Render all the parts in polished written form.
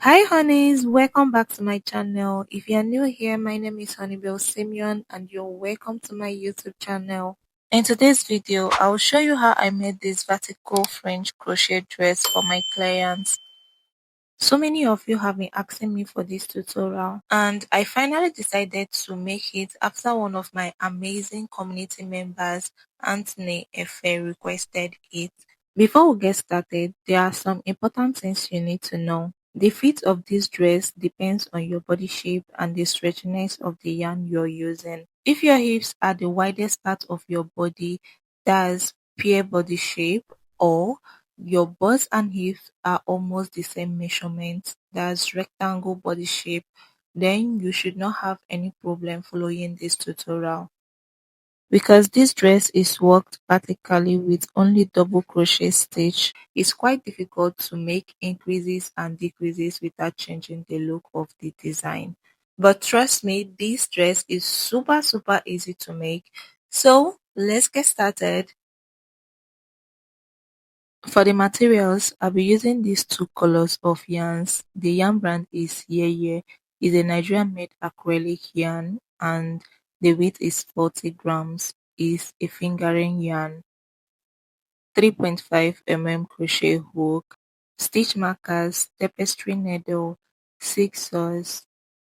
Hi honeys, welcome back to my channel. If you're new here, my name is Honeybelsimeon and you're welcome to my YouTube channel. In today's video, I'll show you how I made this vertical French crochet dress for my clients. So many of you have been asking me for this tutorial and I finally decided to make it after one of my amazing community members, Anthony Efe, requested it. Before we get started, there are some important things you need to know. The fit of this dress depends on your body shape and the stretchiness of the yarn you're using. If your hips are the widest part of your body, that's pear body shape, or your bust and hips are almost the same measurement, that's rectangle body shape, then you should not have any problem following this tutorial. Because this dress is worked vertically with only double crochet stitch, it's quite difficult to make increases and decreases without changing the look of the design. But trust me, this dress is super easy to make. So let's get started. For the materials, I'll be using these two colors of yarns. The yarn brand is Yeye. It's a Nigerian made acrylic yarn and the weight is 40 grams. Is a fingering yarn, 3.5 crochet hook, stitch markers, tapestry needle, scissors,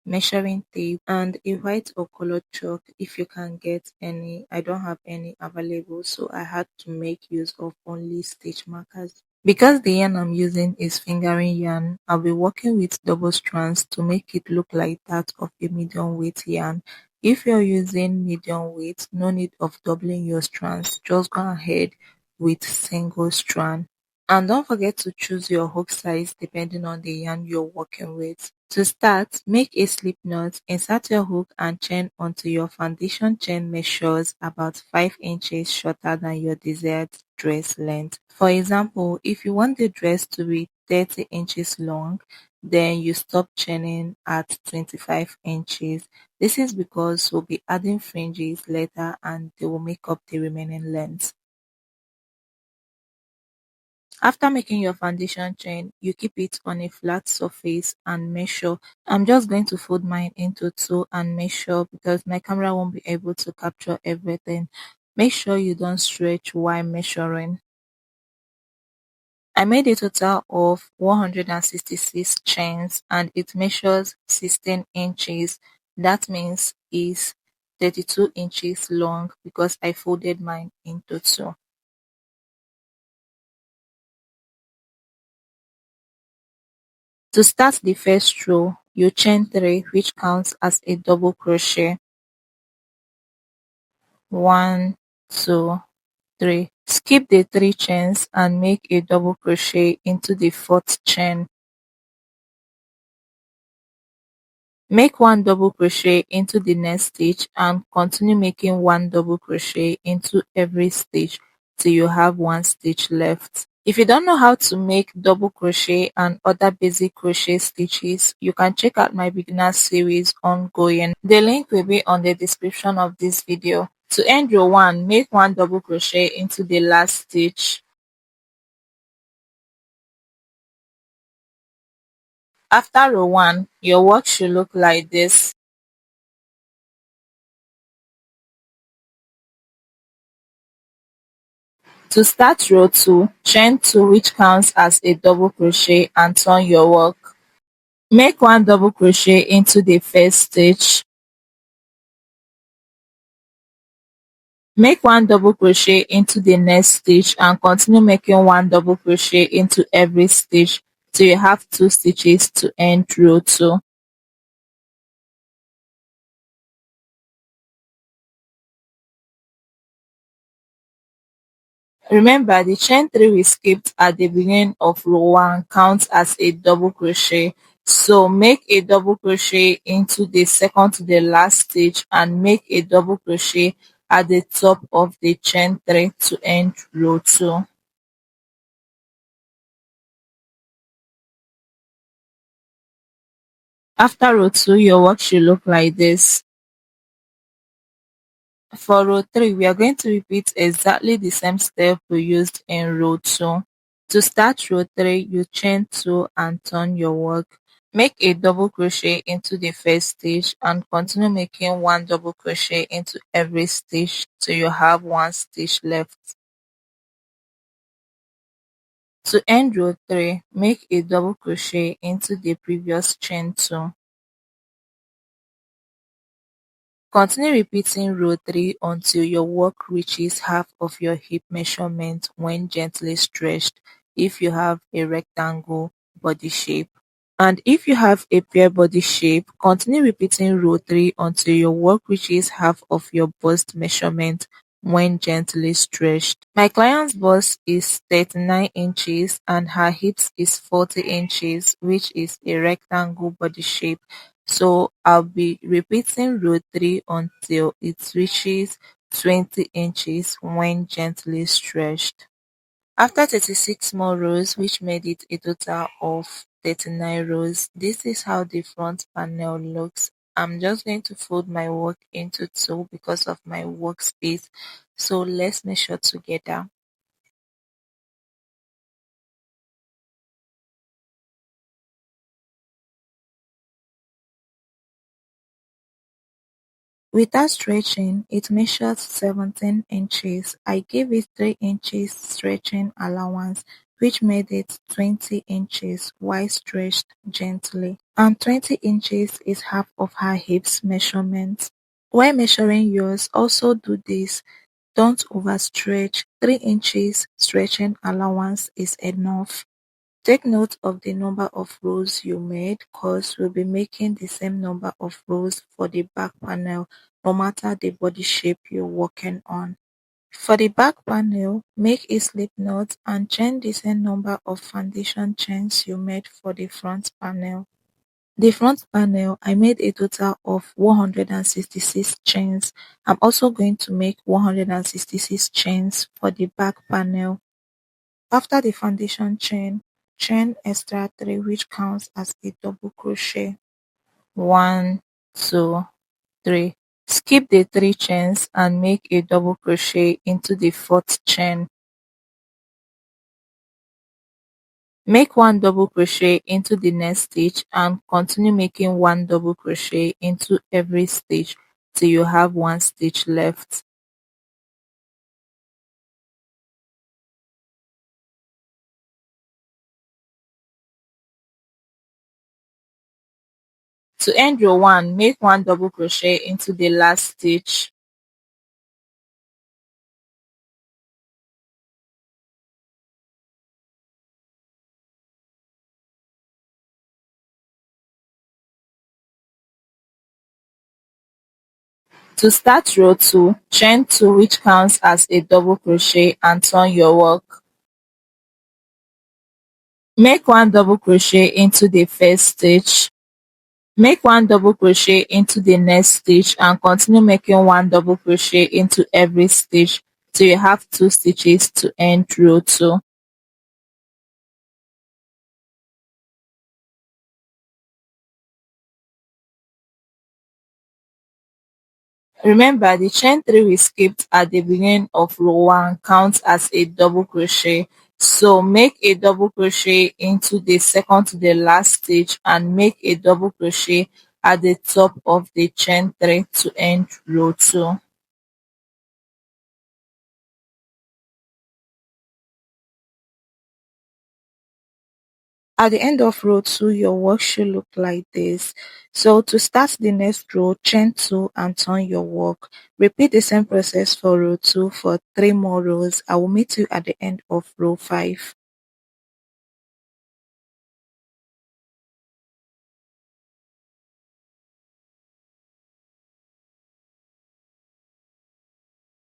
measuring tape, and a white or colored chalk if you can get any. I don't have any available, so I had to make use of only stitch markers. Because the yarn I'm using is fingering yarn, I'll be working with double strands to make it look like that of a medium weight yarn. If you're using medium weight, no need of doubling your strands, just go ahead with single strand. And don't forget to choose your hook size depending on the yarn you're working with. To start, make a slip knot, insert your hook and chain until your foundation chain measures about 5 inches shorter than your desired dress length. For example, if you want the dress to be 30 inches long, then you stop chaining at 25 inches. This is because we'll be adding fringes later and they will make up the remaining length. After making your foundation chain, you keep it on a flat surface and measure. I'm just going to fold mine into two and measure because my camera won't be able to capture everything. Make sure you don't stretch while measuring. I made a total of 166 chains and it measures 16 inches. That means it's 32 inches long because I folded mine into two. To start the first row, you chain 3 which counts as a double crochet. 1, 2, 3. Skip the 3 chains and make a double crochet into the 4th chain. Make 1 double crochet into the next stitch and continue making 1 double crochet into every stitch till you have 1 stitch left. If you don't know how to make double crochet and other basic crochet stitches, you can check out my beginner series ongoing. The link will be on the description of this video. To end row 1, make 1 double crochet into the last stitch. After row 1, your work should look like this. To start row 2, chain 2 which counts as a double crochet and turn your work. Make 1 double crochet into the first stitch. Make 1 double crochet into the next stitch and continue making 1 double crochet into every stitch till you have 2 stitches to end row 2. Remember, the chain 3 we skipped at the beginning of row 1 counts as a double crochet. So make a double crochet into the second to the last stitch and make a double crochet at the top of the chain 3 to end row 2. After row 2, your work should look like this. For row 3, we are going to repeat exactly the same step we used in row 2. To start row 3, you chain 2 and turn your work. Make a double crochet into the first stitch and continue making one double crochet into every stitch till you have one stitch left. To end row 3, make a double crochet into the previous chain 2. Continue repeating row 3 until your work reaches half of your hip measurement when gently stretched if you have a rectangle body shape. And if you have a pear body shape, continue repeating row 3 until your work reaches half of your bust measurement when gently stretched. My client's bust is 39 inches and her hips is 40 inches, which is a rectangle body shape. So I'll be repeating row 3 until it reaches 20 inches when gently stretched. After 36 more rows, which made it a total of 39 rows, this is how the front panel looks. I'm just going to fold my work into two because of my workspace. So let's measure together. Without stretching, it measures 17 inches. I gave it 3 inches stretching allowance, which made it 20 inches while stretched gently. And 20 inches is half of her hips measurement. While measuring yours, also do this. Don't overstretch. 3 inches stretching allowance is enough. Take note of the number of rows you made cause we'll be making the same number of rows for the back panel no matter the body shape you're working on. For the back panel, make a slip knot and chain the same number of foundation chains you made for the front panel. The front panel, I made a total of 166 chains. I'm also going to make 166 chains for the back panel. After the foundation chain extra 3 which counts as a double crochet. 1, 2, 3. Skip the 3 chains and make a double crochet into the 4th chain. Make one double crochet into the next stitch and continue making one double crochet into every stitch till you have one stitch left. To end row 1, make one double crochet into the last stitch. To start row 2, chain 2 which counts as a double crochet and turn your work. Make one double crochet into the first stitch. Make one double crochet into the next stitch and continue making one double crochet into every stitch till you have 2 stitches to end row 2. Remember, the chain 3 we skipped at the beginning of row 1 counts as a double crochet. So make a double crochet into the second to the last stitch and make a double crochet at the top of the chain 3 to end row 2. At the end of row 2, your work should look like this. So to start the next row, chain 2 and turn your work. Repeat the same process for row 2 for 3 more rows. I will meet you at the end of row 5.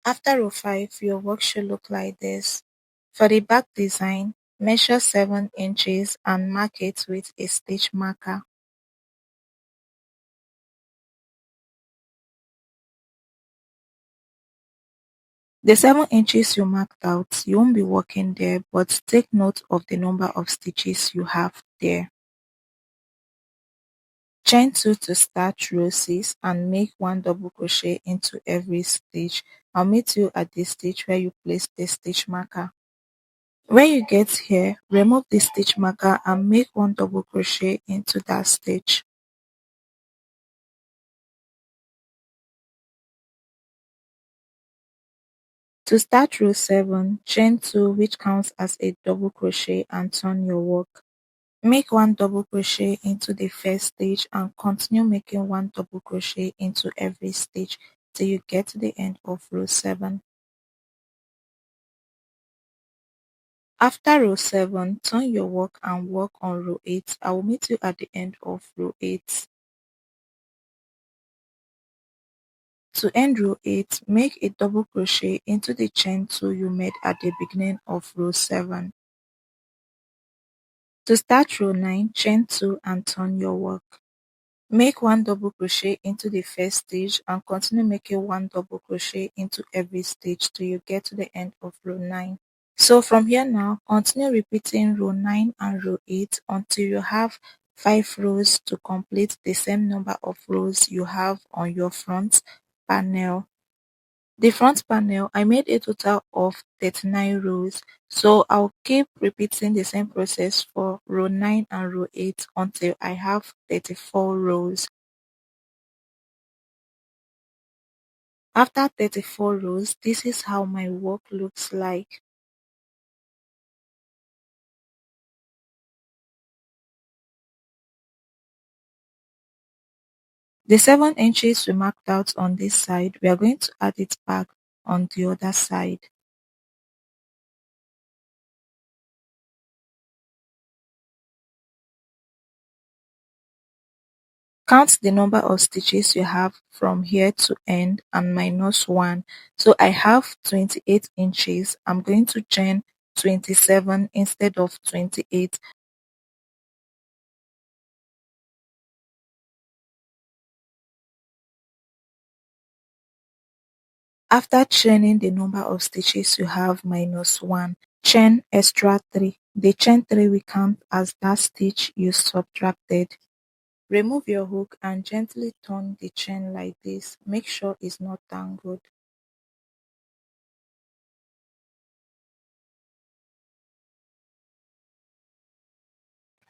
After row 5, your work should look like this. For the back design, measure 7 inches and mark it with a stitch marker. The 7 inches you marked out, you won't be working there, but take note of the number of stitches you have there. Chain 2 to start row 6 and make one double crochet into every stitch. I'll meet you at the stitch where you place the stitch marker. When you get here, remove the stitch marker and make one double crochet into that stitch. To start row 7, chain 2 which counts as a double crochet and turn your work. Make one double crochet into the first stitch and continue making one double crochet into every stitch till you get to the end of row 7. After row 7, turn your work and work on row 8. I will meet you at the end of row 8. To end row 8, make a double crochet into the chain 2 you made at the beginning of row 7. To start row 9, chain 2 and turn your work. Make one double crochet into the first stitch and continue making one double crochet into every stitch till you get to the end of row 9. So from here now, continue repeating row 9 and row 8 until you have 5 rows to complete the same number of rows you have on your front panel. The front panel, I made a total of 39 rows, so I'll keep repeating the same process for row 9 and row 8 until I have 34 rows. After 34 rows, this is how my work looks like. The 7 inches we marked out on this side, we are going to add it back on the other side. Count the number of stitches you have from here to end and minus 1. So I have 28 inches. I'm going to chain 27 instead of 28. After chaining the number of stitches you have minus 1, chain extra 3. The chain 3 we count as that stitch you subtracted. Remove your hook and gently turn the chain like this. Make sure it's not tangled.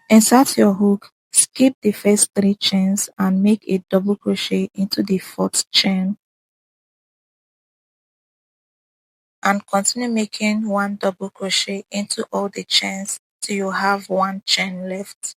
Insert your hook, skip the first 3 chains and make a double crochet into the 4th chain. And continue making one double crochet into all the chains till you have 1 chain left.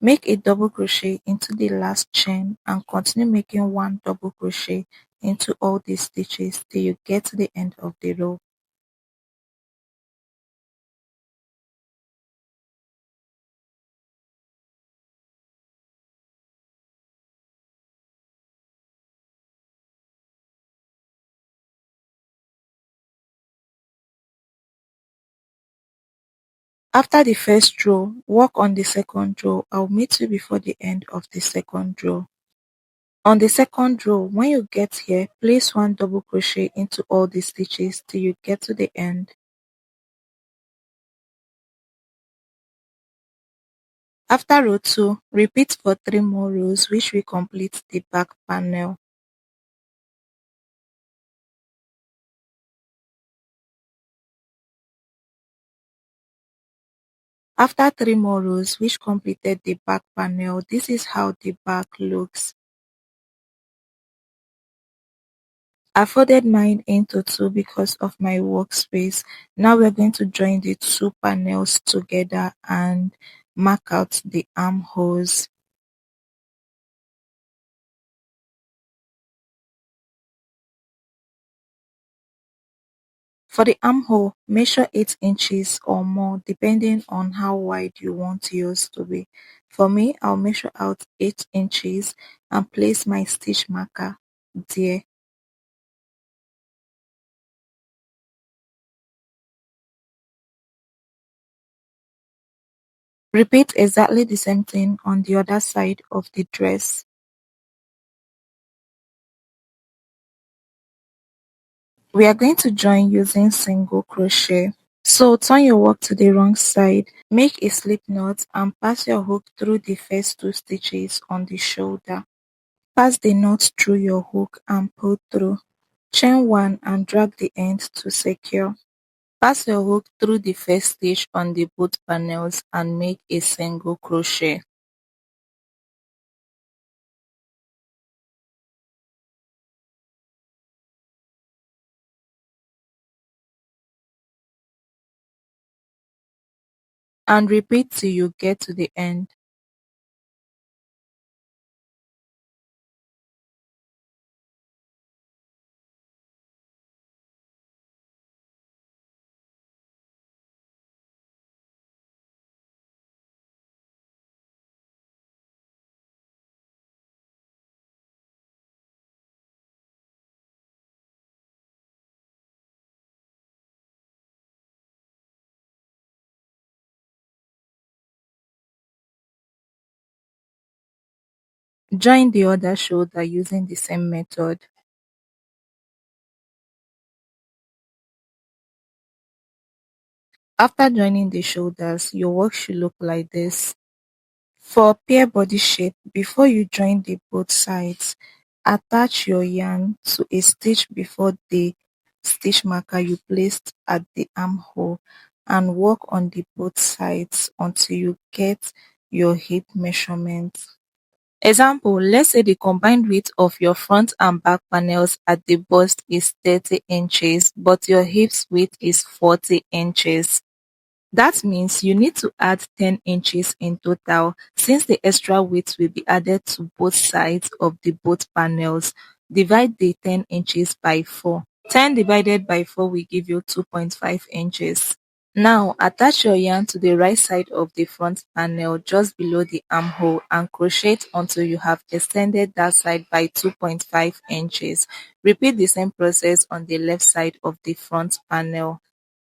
Make a double crochet into the last chain and continue making one double crochet into all the stitches till you get to the end of the row. After the first row, work on the second row. I'll meet you before the end of the second row. On the second row, when you get here, place one double crochet into all the stitches till you get to the end. After row 2, repeat for 3 more rows which will complete the back panel. After 3 more rows which completed the back panel, this is how the back looks. I folded mine into 2 because of my workspace. Now we're going to join the 2 panels together and mark out the armholes. For the armhole, measure 8 inches or more depending on how wide you want yours to be. For me, I'll measure out 8 inches and place my stitch marker there. Repeat exactly the same thing on the other side of the dress. We are going to join using single crochet. So turn your work to the wrong side, make a slip knot and pass your hook through the first 2 stitches on the shoulder. Pass the knot through your hook and pull through. Chain 1 and drag the end to secure. Pass your hook through the first stitch on the both panels and make a single crochet. And repeat till you get to the end. Join the other shoulder using the same method. After joining the shoulders, your work should look like this. For pear body shape, before you join the both sides, attach your yarn to a stitch before the stitch marker you placed at the armhole and work on the both sides until you get your hip measurement. Example, let's say the combined width of your front and back panels at the bust is 30 inches, but your hips width is 40 inches. That means you need to add 10 inches in total since the extra width will be added to both sides of the both panels. Divide the 10 inches by 4. 10 divided by 4 will give you 2.5 inches. Now attach your yarn to the right side of the front panel just below the armhole and crochet it until you have extended that side by 2.5 inches. Repeat the same process on the left side of the front panel.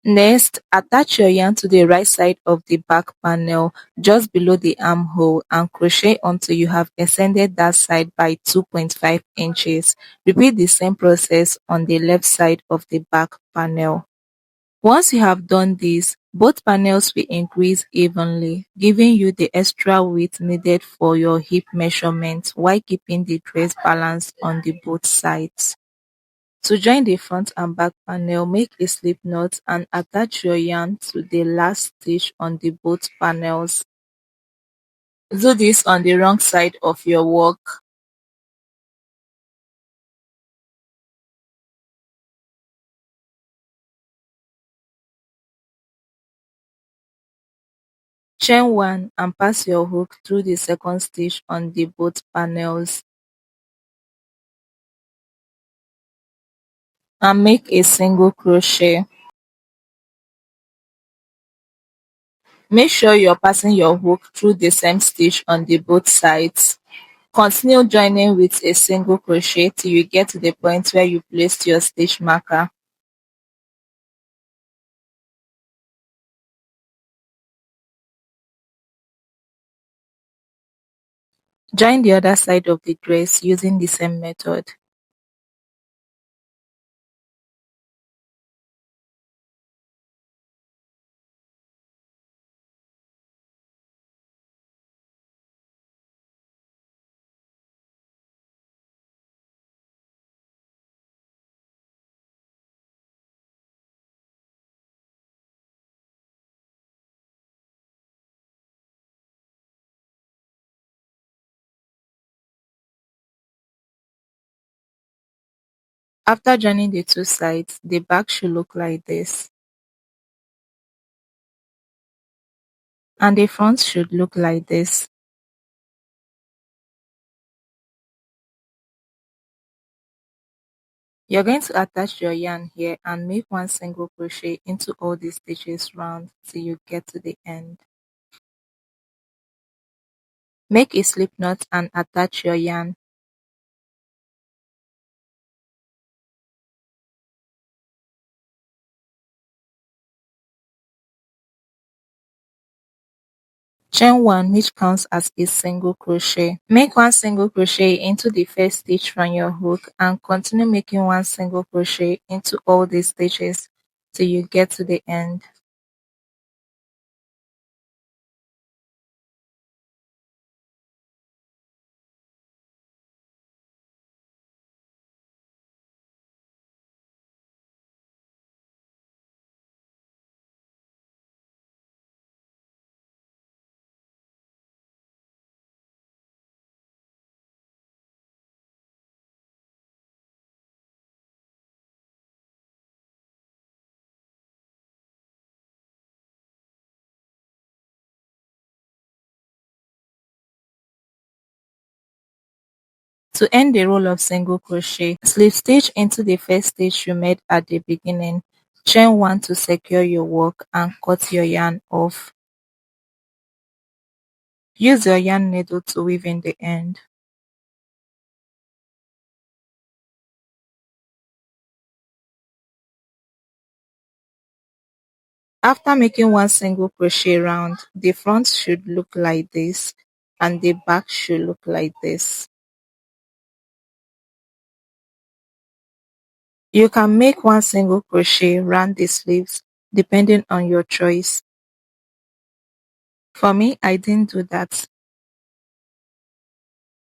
Next, attach your yarn to the right side of the back panel just below the armhole and crochet until you have extended that side by 2.5 inches. Repeat the same process on the left side of the back panel. Once you have done this, both panels will increase evenly, giving you the extra width needed for your hip measurement while keeping the dress balanced on the both sides. To join the front and back panel, make a slip knot and attach your yarn to the last stitch on the both panels. Do this on the wrong side of your work. Chain 1 and pass your hook through the second stitch on the both panels and make a single crochet. Make sure you're passing your hook through the same stitch on the both sides. Continue joining with a single crochet till you get to the point where you placed your stitch marker. Join the other side of the dress using the same method. After joining the two sides, the back should look like this and the front should look like this. You're going to attach your yarn here and make one single crochet into all the stitches round till you get to the end. Make a slip knot and attach your yarn. Chain 1, which counts as a single crochet. Make one single crochet into the first stitch from your hook and continue making one single crochet into all the stitches till you get to the end. To end the row of single crochet, slip stitch into the first stitch you made at the beginning. Chain 1 to secure your work and cut your yarn off. Use your yarn needle to weave in the end. After making one single crochet round, the front should look like this and the back should look like this. You can make one single crochet round the sleeves depending on your choice. For me, I didn't do that.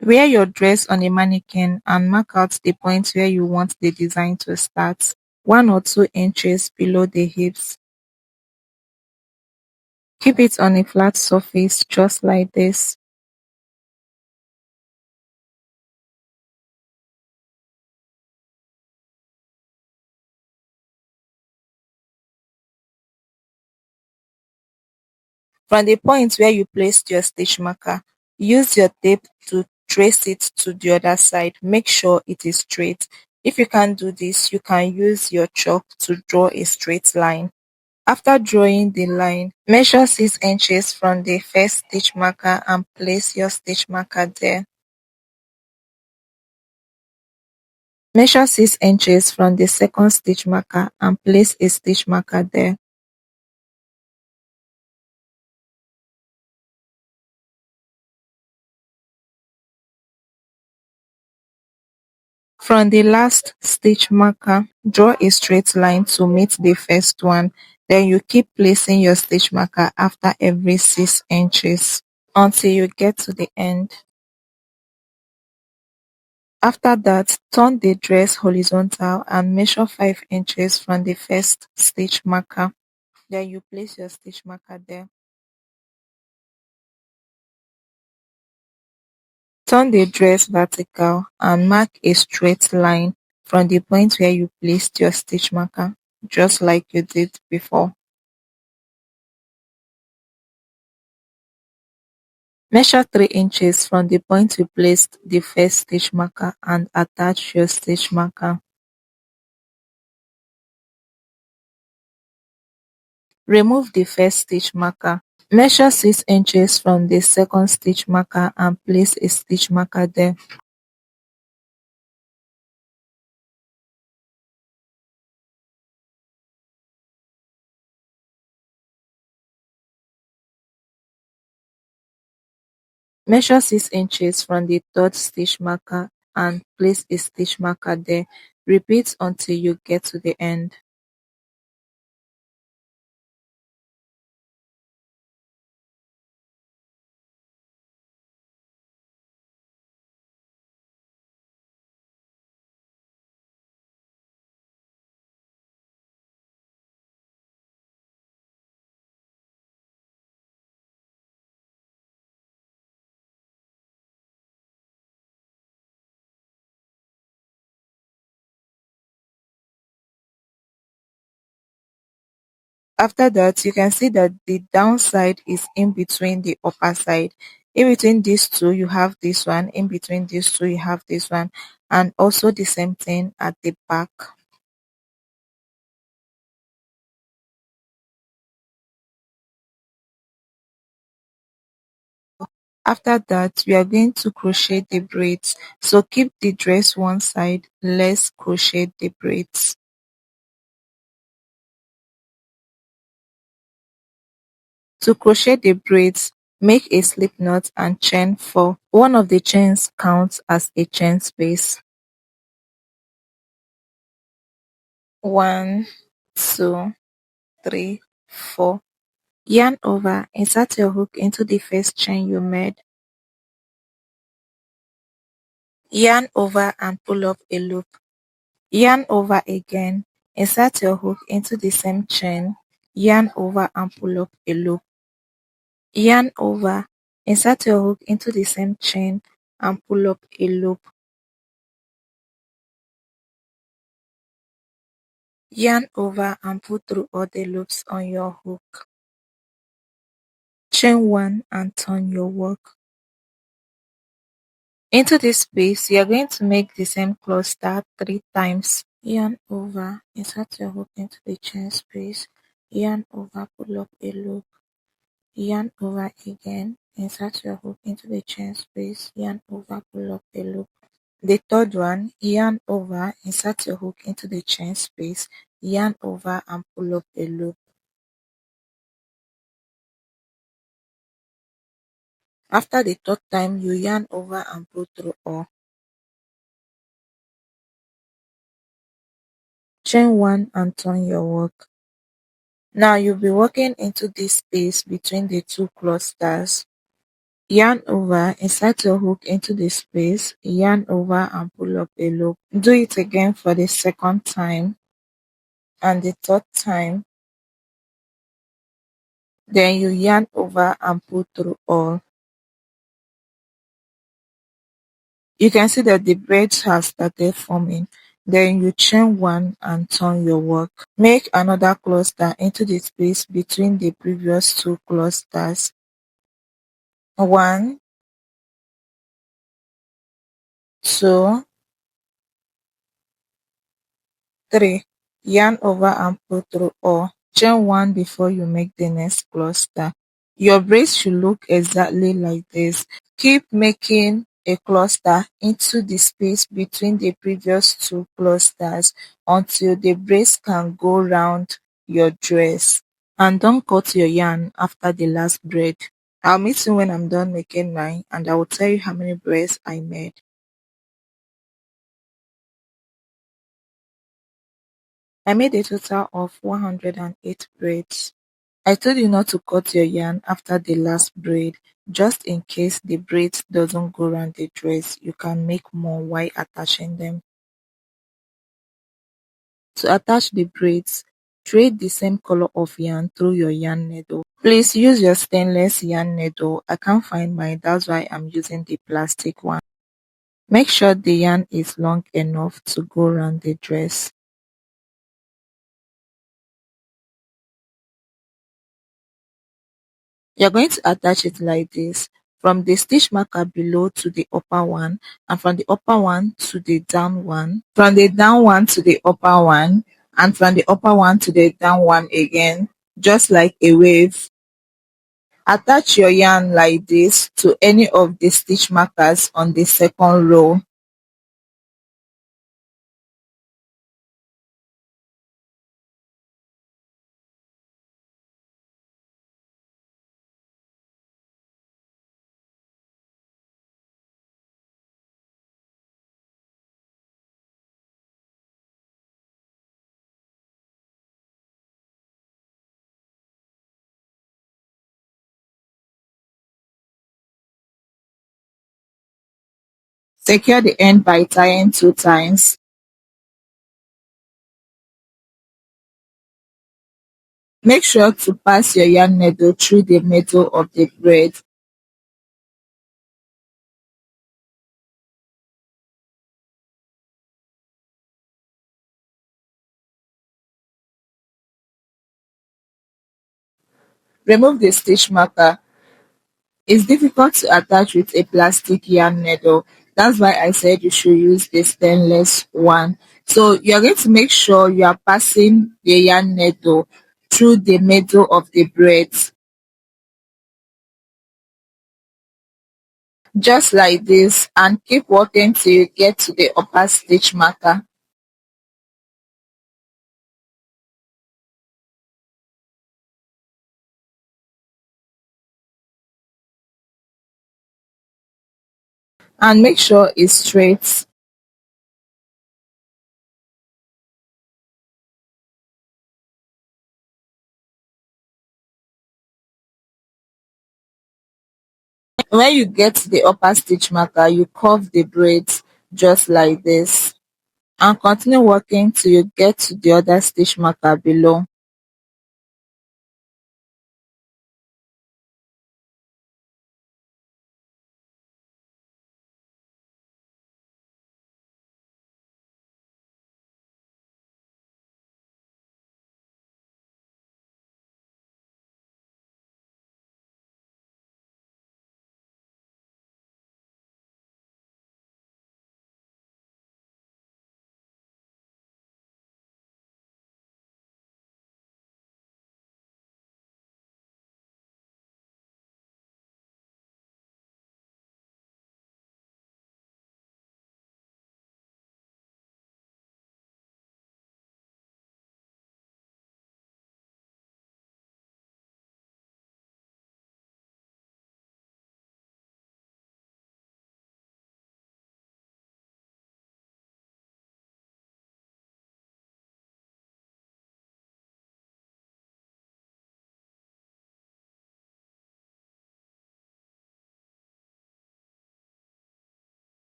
Wear your dress on a mannequin and mark out the point where you want the design to start, 1 or 2 inches below the hips. Keep it on a flat surface just like this. From the point where you placed your stitch marker, use your tape to trace it to the other side. Make sure it is straight. If you can't do this, you can use your chalk to draw a straight line. After drawing the line, measure 6 inches from the first stitch marker and place your stitch marker there. Measure 6 inches from the second stitch marker and place a stitch marker there. From the last stitch marker, draw a straight line to meet the first one. Then you keep placing your stitch marker after every 6 inches until you get to the end. After that, turn the dress horizontal and measure 5 inches from the first stitch marker. Then you place your stitch marker there. Turn the dress vertical and mark a straight line from the point where you placed your stitch marker, just like you did before. Measure 3 inches from the point you placed the first stitch marker and attach your stitch marker. Remove the first stitch marker. Measure 6 inches from the second stitch marker and place a stitch marker there. Measure 6 inches from the third stitch marker and place a stitch marker there. Repeat until you get to the end. After that, you can see that the downside is in between the upper side. In between these two, you have this one. In between these two, you have this one. And also the same thing at the back. After that, we are going to crochet the braids. So keep the dress one side. Let's crochet the braids. To crochet the braids, Make a slip knot and chain 4. One of the chains counts as a chain space. 1, 2, 3, 4. Yarn over, insert your hook into the first chain you made. Yarn over and pull up a loop. Yarn over again, insert your hook into the same chain. Yarn over and pull up a loop. Yarn over, insert your hook into the same chain and pull up a loop. Yarn over and pull through all the loops on your hook. Chain 1 and turn your work. Into this space, you are going to make the same cluster 3 times. Yarn over, insert your hook into the chain space. Yarn over, pull up a loop. Yarn over again, insert your hook into the chain space. Yarn over, pull up a loop. The third one, yarn over, insert your hook into the chain space. Yarn over and pull up a loop. After the third time, you yarn over and pull through all. Chain 1 and turn your work. Now you'll be working into this space between the 2 clusters. Yarn over, insert your hook into the space, yarn over and pull up a loop. Do it again for the second time and the third time. Then you yarn over and pull through all. You can see that the braids have started forming. Then you chain 1 and turn your work. Make another cluster into the space between the previous 2 clusters. 1, 2, 3. Yarn over and pull through all. Chain 1 before you make the next cluster. Your braids should look exactly like this. Keep making a cluster into the space between the previous 2 clusters until the braids can go round your dress. And don't cut your yarn after the last braid. I'll meet you when I'm done making mine and I will tell you how many braids I made. I made a total of 108 braids. I told you not to cut your yarn after the last braid, just in case the braid doesn't go around the dress. You can make more while attaching them. To attach the braids, thread the same color of yarn through your yarn needle. Please use your stainless yarn needle. I can't find mine, that's why I'm using the plastic one. Make sure the yarn is long enough to go around the dress. You're going to attach it like this, from the stitch marker below to the upper one, and from the upper one to the down one, from the down one to the upper one, and from the upper one to the down one again, just like a wave. Attach your yarn like this to any of the stitch markers on the second row. Secure the end by tying 2 times. Make sure to pass your yarn needle through the middle of the braid. Remove the stitch marker. It's difficult to attach with a plastic yarn needle. That's why I said you should use the stainless one. So you're going to make sure you are passing the yarn needle through the middle of the braids. Just like this, and keep working till you get to the upper stitch marker. and make sure it's straight. When you get to the upper stitch marker, you curve the braids just like this and continue working till you get to the other stitch marker below.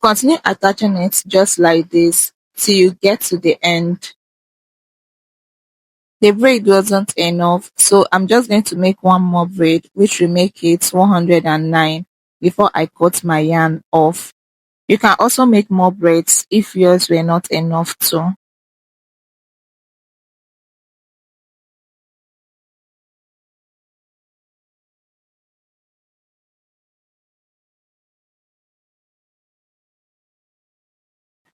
Continue attaching it just like this till you get to the end. The braid wasn't enough, so I'm just going to make one more braid, which will make it 109 before I cut my yarn off. You can also make more braids if yours were not enough too.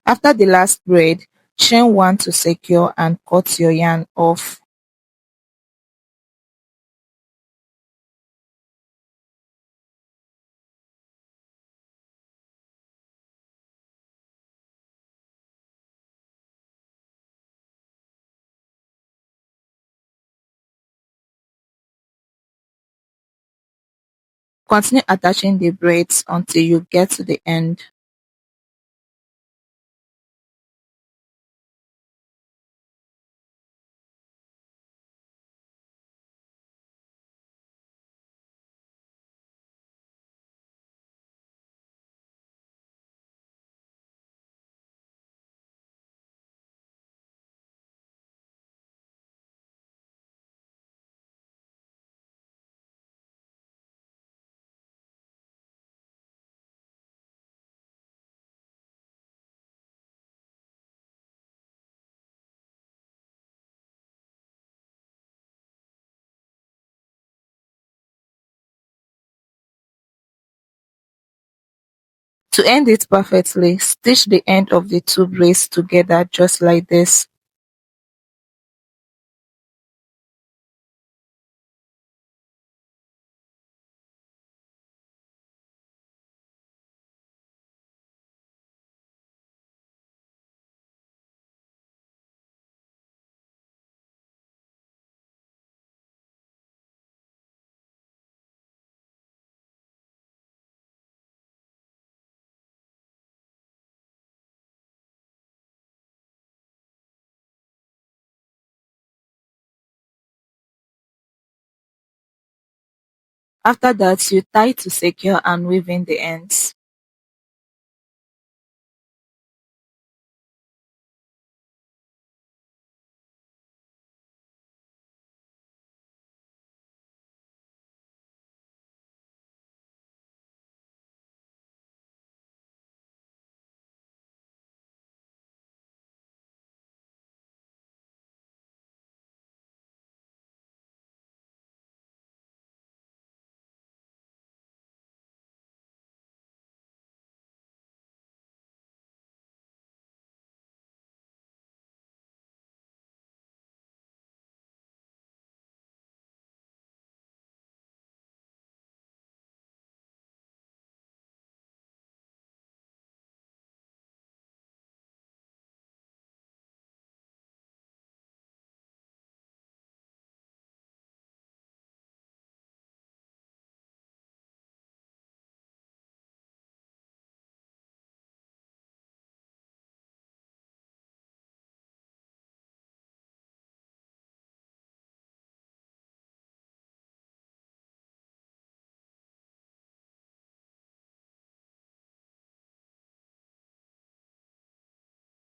After the last braid, chain one to secure and cut your yarn off. Continue attaching the braids until you get to the end. To end it perfectly, stitch the end of the two braids together just like this. After that, you tie to secure and weave in the ends.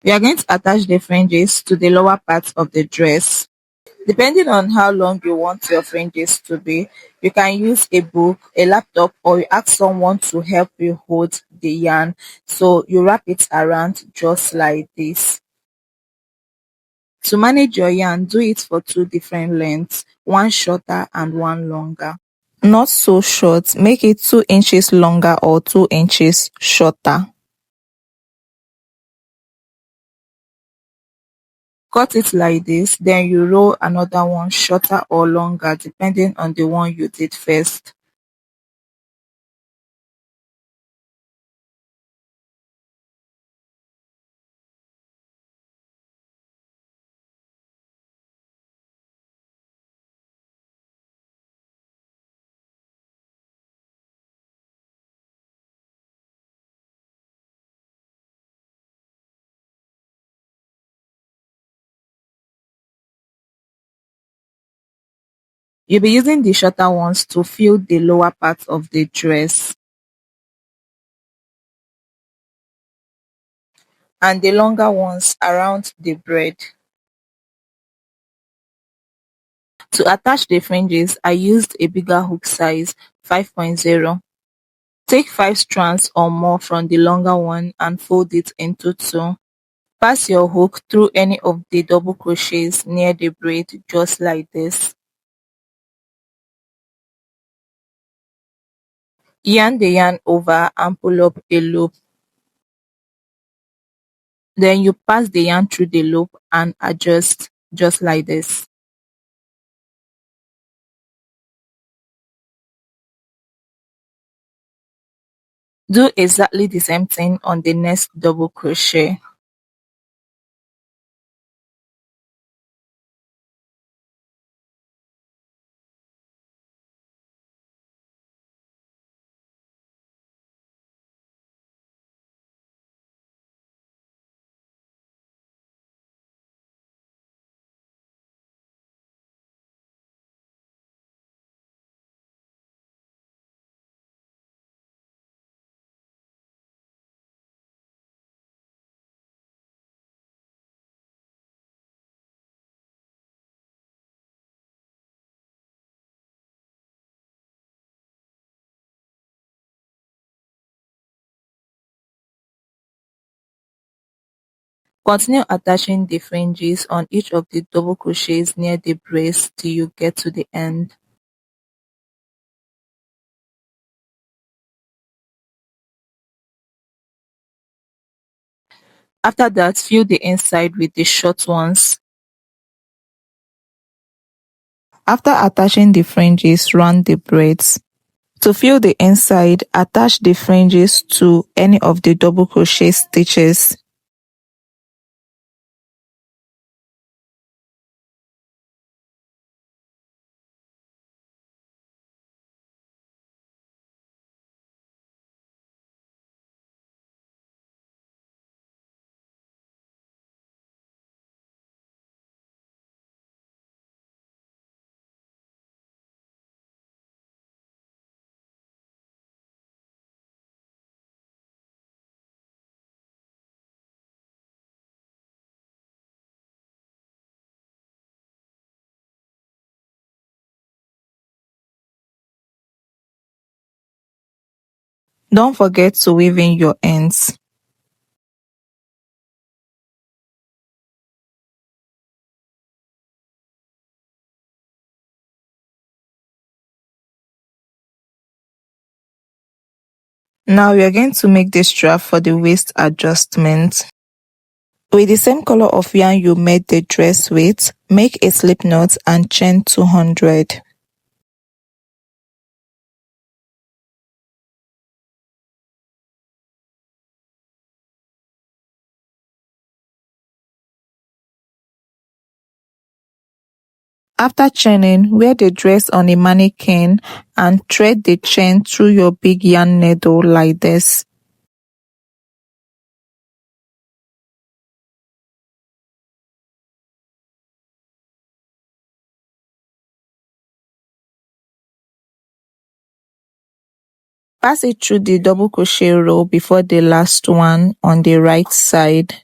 We are going to attach the fringes to the lower part of the dress. Depending on how long you want your fringes to be, you can use a book, a laptop, or you ask someone to help you hold the yarn. So you wrap it around just like this. To manage your yarn, do it for two different lengths, one shorter and one longer. Not so short, make it 2 inches longer or 2 inches shorter. Cut it like this, then you roll another one shorter or longer depending on the one you did first. You'll be using the shorter ones to fill the lower part of the dress, and the longer ones around the braid. To attach the fringes, I used a bigger hook size 5.0. Take 5 strands or more from the longer one and fold it into 2. Pass your hook through any of the double crochets near the braid just like this. Yarn the yarn over and pull up a loop. Then you pass the yarn through the loop and adjust just like this. Do exactly the same thing on the next double crochet. Continue attaching the fringes on each of the double crochets near the brace till you get to the end. After that, fill the inside with the short ones. After attaching the fringes, run the braids. To fill the inside, attach the fringes to any of the double crochet stitches. Don't forget to weave in your ends. Now we are going to make the strap for the waist adjustment. With the same color of yarn you made the dress with, make a slip knot and chain 200. After chaining, wear the dress on a mannequin and thread the chain through your big yarn needle like this. Pass it through the double crochet row before the last one on the right side.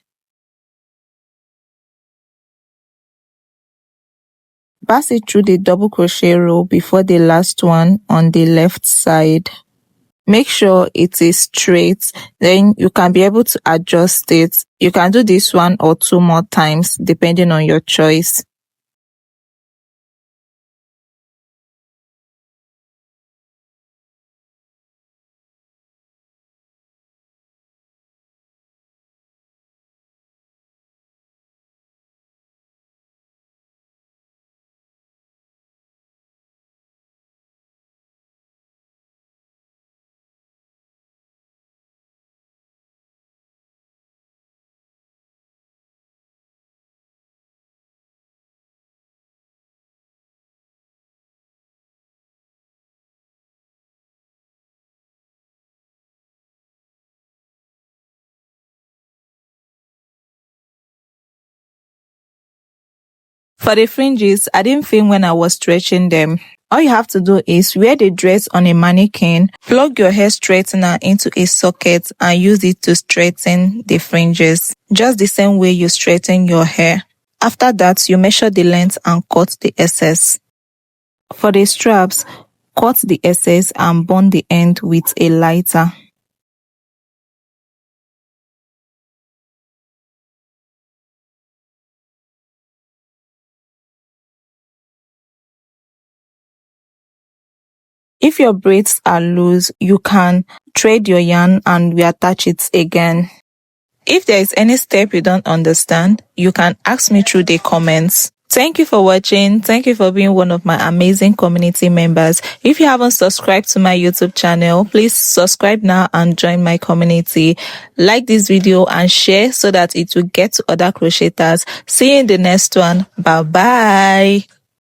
Pass it through the double crochet row before the last one on the left side. Make sure it is straight, then you can be able to adjust it. You can do this 1 or 2 more times depending on your choice. For the fringes, I didn't film when I was stretching them. All you have to do is wear the dress on a mannequin, plug your hair straightener into a socket and use it to straighten the fringes, just the same way you straighten your hair. After that, you measure the length and cut the excess. For the straps, cut the excess and burn the end with a lighter. If your braids are loose, you can thread your yarn and reattach it again. If there is any step you don't understand, you can ask me through the comments. Thank you for watching. Thank you for being one of my amazing community members. If you haven't subscribed to my YouTube channel, please subscribe now and join my community. Like this video and share so that it will get to other crocheters. See you in the next one. Bye bye.